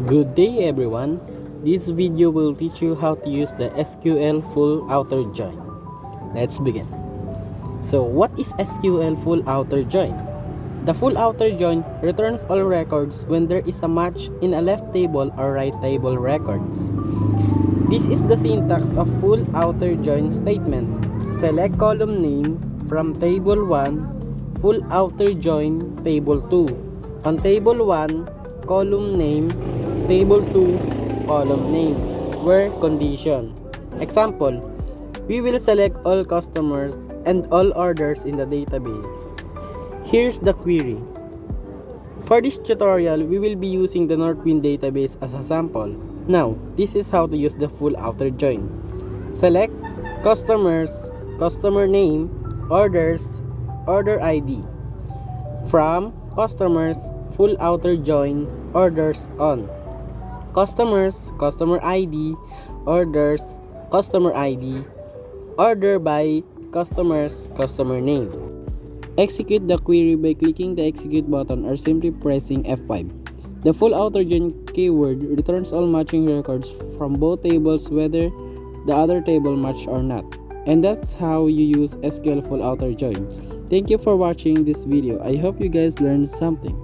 Good day everyone. This video will teach you how to use the SQL full outer join. Let's begin. So what is SQL full outer join? The full outer join returns all records when there is a match in a left table or right table records. This is the syntax of full outer join statement. Select column name from table 1, full outer join table 2. On table 1, column name, table 2, column name, where condition. Example, we will select all customers and all orders in the database. Here's the query. For this tutorial, we will be using the Northwind database as a sample. Now, this is how to use the full outer join. Select customers, customer name, orders, order ID. From customers, full outer join, orders on. Customers, customer ID, orders, customer ID, order by customers, customer name. Execute the query by clicking the execute button or simply pressing F5. The full outer join keyword returns all matching records from both tables whether the other table matched or not. And that's how you use SQL full outer join. Thank you for watching this video. I hope you guys learned something.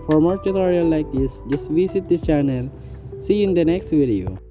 For more tutorial like this, just visit this channel. See you in the next video.